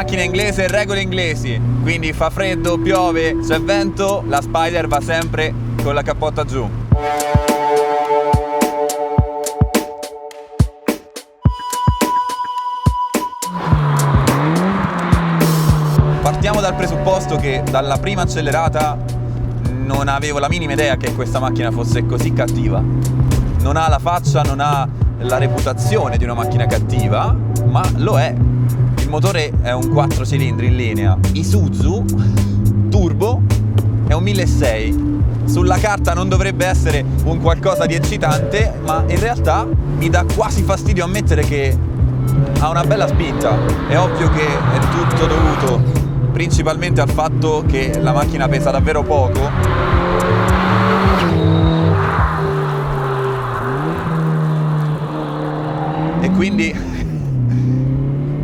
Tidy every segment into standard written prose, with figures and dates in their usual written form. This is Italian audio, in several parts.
Macchina inglese, regole inglesi, quindi fa freddo, piove, c'è vento, la Spider va sempre con la cappotta giù. Partiamo dal presupposto che dalla prima accelerata non avevo la minima idea che questa macchina fosse così cattiva. Non ha la faccia, non ha la reputazione di una macchina cattiva, ma lo è. Il motore è un 4 cilindri in linea Isuzu turbo, è un 1600. Sulla carta non dovrebbe essere un qualcosa di eccitante, ma in realtà mi dà quasi fastidio ammettere che ha una bella spinta. È ovvio che è tutto dovuto principalmente al fatto che la macchina pesa davvero poco. E quindi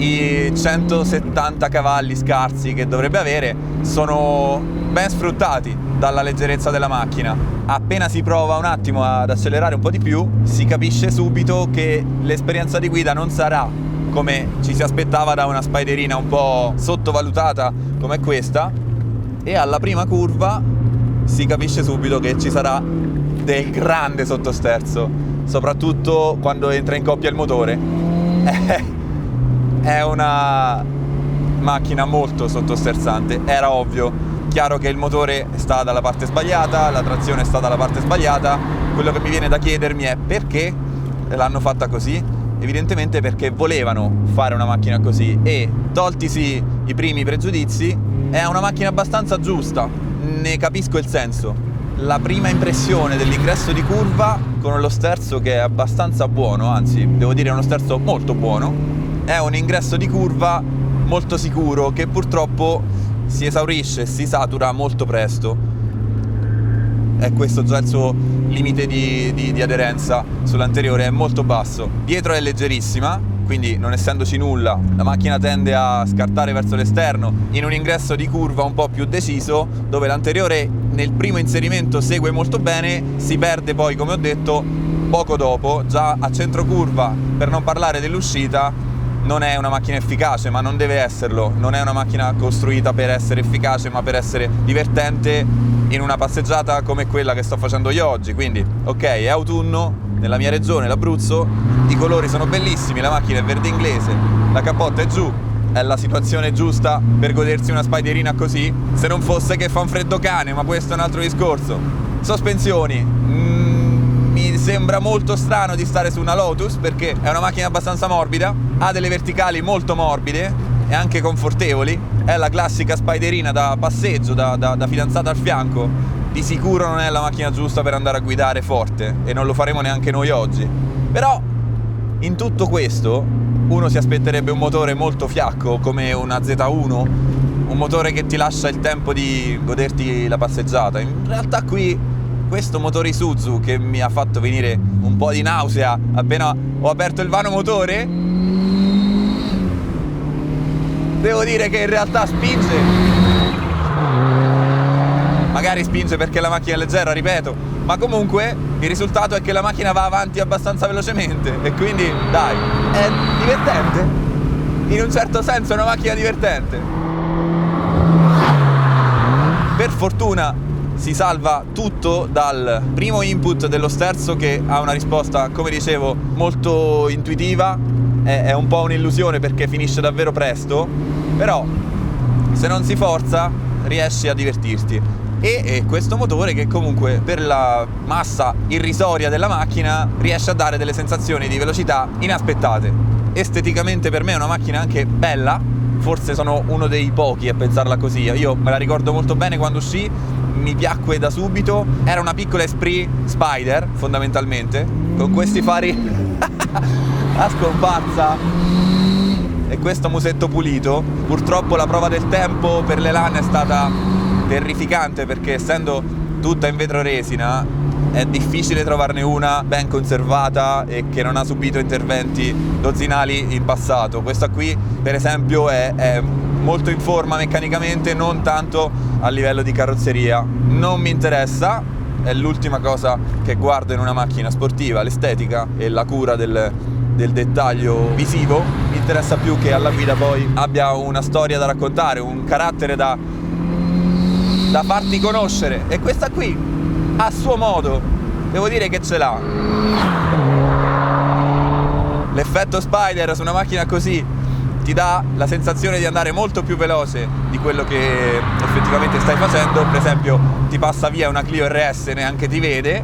i 170 cavalli scarsi che dovrebbe avere sono ben sfruttati dalla leggerezza della macchina. Appena si prova un attimo ad accelerare un po' di più, si capisce subito che l'esperienza di guida non sarà come ci si aspettava da una Spiderina un po' sottovalutata come questa, e alla prima curva si capisce subito che ci sarà del grande sottosterzo, soprattutto quando entra in coppia il motore. È una macchina molto sottosterzante, era ovvio. Chiaro che il motore sta dalla parte sbagliata, la trazione sta dalla parte sbagliata. Quello che mi viene da chiedermi è perché l'hanno fatta così. Evidentemente perché volevano fare una macchina così e, toltisi i primi pregiudizi, è una macchina abbastanza giusta, ne capisco il senso. La prima impressione dell'ingresso di curva con lo sterzo che è abbastanza buono, anzi devo dire uno sterzo molto buono, è un ingresso di curva molto sicuro che purtroppo si esaurisce, si satura molto presto. È questo già il suo limite di aderenza sull'anteriore, è molto basso. Dietro è leggerissima, quindi non essendoci nulla, la macchina tende a scartare verso l'esterno in un ingresso di curva un po' più deciso, dove l'anteriore nel primo inserimento segue molto bene, si perde poi, come ho detto, poco dopo. Già a centro curva, per non parlare dell'uscita, non è una macchina efficace, ma non deve esserlo. Non è una macchina costruita per essere efficace, ma per essere divertente in una passeggiata come quella che sto facendo io oggi. Quindi, ok, è autunno nella mia regione, l'Abruzzo, i colori sono bellissimi, la macchina è verde inglese, la cappotta è giù, è la situazione giusta per godersi una Spiderina così, se non fosse che fa un freddo cane, ma questo è un altro discorso. Sospensioni, mi sembra molto strano di stare su una Lotus perché è una macchina abbastanza morbida, ha delle verticali molto morbide e anche confortevoli, è la classica Spiderina da passeggio, da fidanzata al fianco. Di sicuro non è la macchina giusta per andare a guidare forte e non lo faremo neanche noi oggi. Però in tutto questo uno si aspetterebbe un motore molto fiacco come una Z1, un motore che ti lascia il tempo di goderti la passeggiata. In realtà qui questo motore Isuzu, che mi ha fatto venire un po' di nausea appena ho aperto il vano motore, devo dire che in realtà spinge. Magari spinge perché la macchina è leggera, ripeto, ma comunque il risultato è che la macchina va avanti abbastanza velocemente e quindi, dai, è divertente. In un certo senso è una macchina divertente. Per fortuna si salva tutto dal primo input dello sterzo, che ha una risposta, come dicevo, molto intuitiva. È un po' un'illusione perché finisce davvero presto, però se non si forza riesci a divertirti. E questo motore, che comunque per la massa irrisoria della macchina riesce a dare delle sensazioni di velocità inaspettate. Esteticamente per me è una macchina anche bella, forse sono uno dei pochi a pensarla così. Io me la ricordo molto bene quando uscì, mi piacque da subito. Era una piccola Esprit Spider fondamentalmente, con questi fari a scomparsa e questo musetto pulito. Purtroppo la prova del tempo per l'Elan è stata terrificante perché, essendo tutta in vetro resina, è difficile trovarne una ben conservata e che non ha subito interventi dozzinali in passato. Questa qui per esempio è molto in forma meccanicamente, non tanto a livello di carrozzeria. Non mi interessa, è l'ultima cosa che guardo in una macchina sportiva, l'estetica e la cura del dettaglio visivo. Mi interessa più che alla guida poi abbia una storia da raccontare, un carattere da farti conoscere, e questa qui a suo modo devo dire che ce l'ha. L'effetto Spider su una macchina così ti dà la sensazione di andare molto più veloce di quello che effettivamente stai facendo. Per esempio ti passa via una Clio RS, neanche ti vede,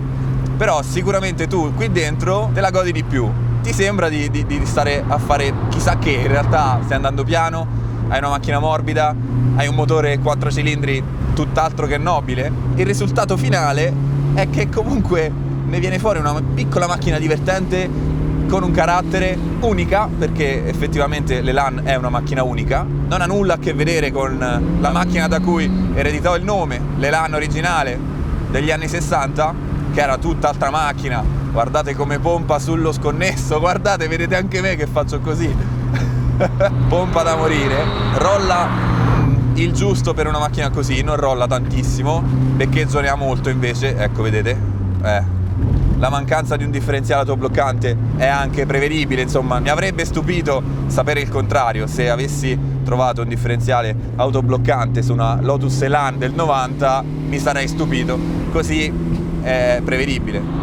però sicuramente tu qui dentro te la godi di più, ti sembra di stare a fare chissà che, in realtà stai andando piano, hai una macchina morbida, hai un motore 4 cilindri tutt'altro che nobile. Il risultato finale è che comunque ne viene fuori una piccola macchina divertente con un carattere unica, perché effettivamente l'Elan è una macchina unica, non ha nulla a che vedere con la macchina da cui ereditò il nome, l'Elan originale degli anni 60, che era tutt'altra macchina. Guardate come pompa sullo sconnesso, guardate, vedete anche me che faccio così. Pompa da morire, rolla il giusto per una macchina così, non rolla tantissimo, beccheggio ne ha molto invece, ecco vedete, la mancanza di un differenziale autobloccante è anche prevedibile, insomma mi avrebbe stupito sapere il contrario. Se avessi trovato un differenziale autobloccante su una Lotus Elan del 90 mi sarei stupito, così è prevedibile.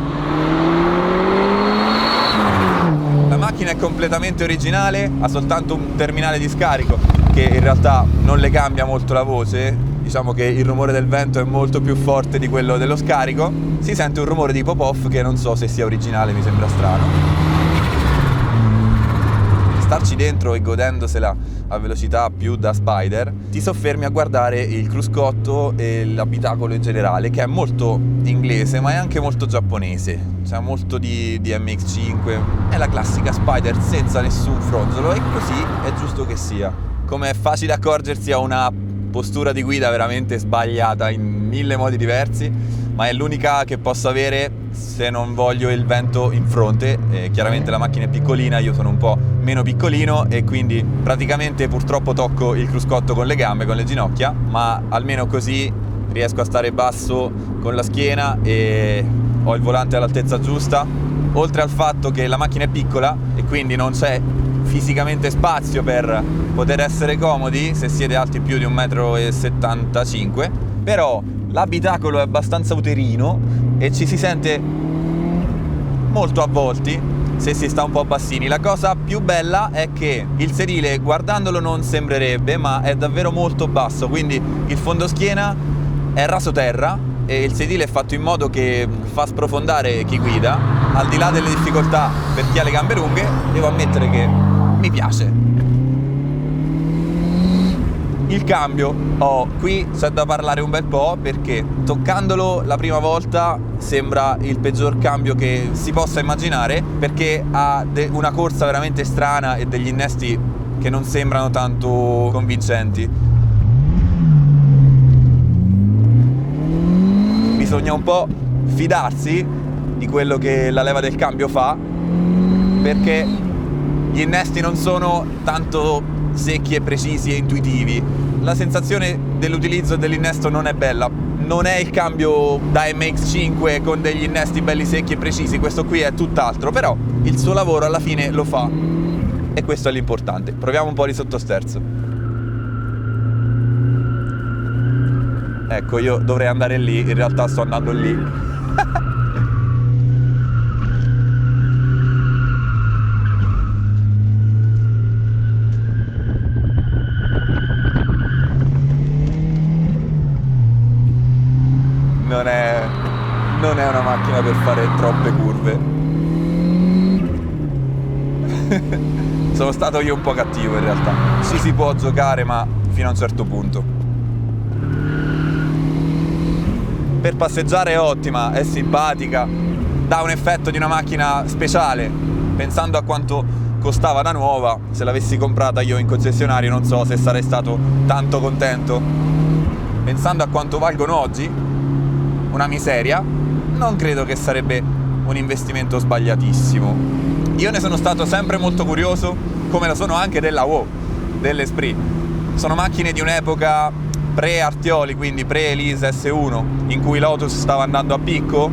La macchina è completamente originale, ha soltanto un terminale di scarico che in realtà non le cambia molto la voce. Diciamo che il rumore del vento è molto più forte di quello dello scarico. Si sente un rumore di pop-off che non so se sia originale, mi sembra strano. Starci dentro e godendosela a velocità più da Spider, ti soffermi a guardare il cruscotto e l'abitacolo in generale, che è molto inglese ma è anche molto giapponese. C'è molto di MX5, è la classica Spider senza nessun fronzolo, e così è giusto che sia. Come è facile accorgersi, ha una postura di guida veramente sbagliata in 1000 modi diversi, ma è l'unica che posso avere se non voglio il vento in fronte. Chiaramente la macchina è piccolina, io sono un po' meno piccolino e quindi praticamente purtroppo tocco il cruscotto con le gambe, con le ginocchia, ma almeno così riesco a stare basso con la schiena e ho il volante all'altezza giusta. Oltre al fatto che la macchina è piccola e quindi non c'è fisicamente spazio per poter essere comodi se siete alti più di 1,75 m, però l'abitacolo è abbastanza uterino e ci si sente molto avvolti se si sta un po' bassini. La cosa più bella è che il sedile, guardandolo, non sembrerebbe, ma è davvero molto basso, quindi il fondoschiena è raso terra e il sedile è fatto in modo che fa sprofondare chi guida. Al di là delle difficoltà per chi ha le gambe lunghe, devo ammettere che mi piace. Il cambio, qui c'è da parlare un bel po', perché toccandolo la prima volta sembra il peggior cambio che si possa immaginare, perché ha una corsa veramente strana e degli innesti che non sembrano tanto convincenti. Bisogna un po' fidarsi di quello che la leva del cambio fa, perché gli innesti non sono tanto secchi e precisi e intuitivi. La sensazione dell'utilizzo dell'innesto non è bella, non è il cambio da MX5 con degli innesti belli secchi e precisi, questo qui è tutt'altro, però il suo lavoro alla fine lo fa e questo è l'importante. Proviamo un po' di sottosterzo. Ecco, io dovrei andare lì, in realtà sto andando lì. Non è una macchina per fare troppe curve. Sono stato io un po' cattivo in realtà. Ci si può giocare, ma fino a un certo punto. Per passeggiare è ottima, è simpatica, dà un effetto di una macchina speciale. Pensando a quanto costava da nuova, se l'avessi comprata io in concessionario non so se sarei stato tanto contento. Pensando a quanto valgono oggi, una miseria, non credo che sarebbe un investimento sbagliatissimo. Io ne sono stato sempre molto curioso, come lo sono anche della WOW, dell'Esprit. Sono macchine di un'epoca pre-Artioli, quindi pre-Elise S1, in cui Lotus stava andando a picco,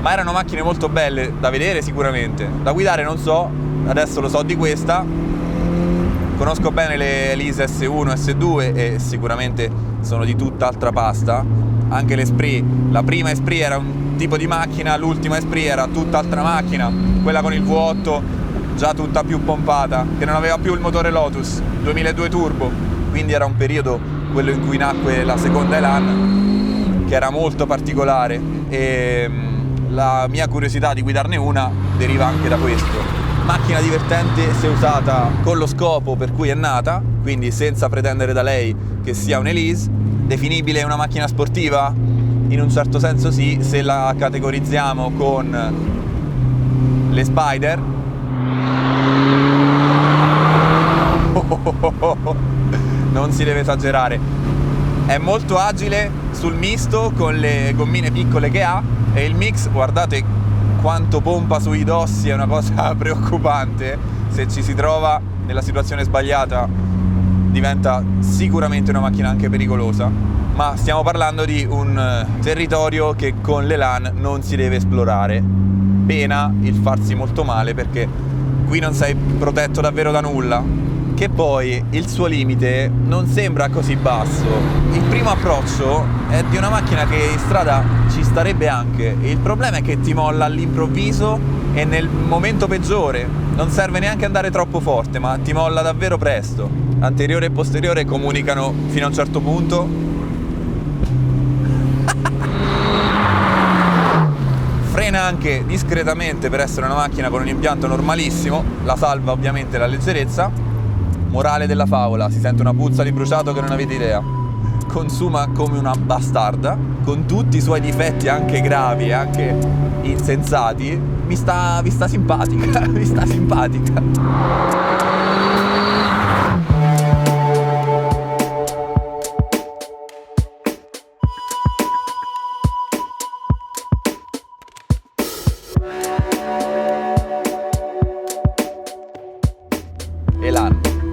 ma erano macchine molto belle da vedere sicuramente, da guidare non so, adesso lo so di questa, Conosco bene le Elise S1 e S2 e sicuramente sono di tutt'altra pasta. Anche l'Esprit, la prima Esprit era un tipo di macchina, l'ultima Esprit era tutt'altra macchina, quella con il V8 già tutta più pompata, che non aveva più il motore Lotus 2002 turbo, quindi era un periodo, quello in cui nacque la seconda Elan, che era molto particolare, e la mia curiosità di guidarne una deriva anche da questo. Macchina divertente se usata con lo scopo per cui è nata, quindi senza pretendere da lei che sia un'Elise. Definibile una macchina sportiva? In un certo senso sì, se la categorizziamo con le Spider. Non si deve esagerare. È molto agile sul misto con le gommine piccole che ha, e il mix, guardate quanto pompa sui dossi, è una cosa preoccupante. Se ci si trova nella situazione sbagliata diventa sicuramente una macchina anche pericolosa, ma stiamo parlando di un territorio che con l'Elan non si deve esplorare. Pena il farsi molto male, perché qui non sei protetto davvero da nulla, che poi il suo limite non sembra così basso. Il primo approccio è di una macchina che in strada ci starebbe anche, il problema è che ti molla all'improvviso e nel momento peggiore. Non serve neanche andare troppo forte, ma ti molla davvero presto. Anteriore e posteriore comunicano fino a un certo punto. Frena anche discretamente per essere una macchina con un impianto normalissimo, la salva ovviamente la leggerezza. Morale della favola, si sente una puzza di bruciato che non avete idea. Consuma come una bastarda, con tutti i suoi difetti anche gravi e anche insensati. Mi sta simpatica, mi sta simpatica.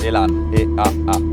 Elan, E-A-A.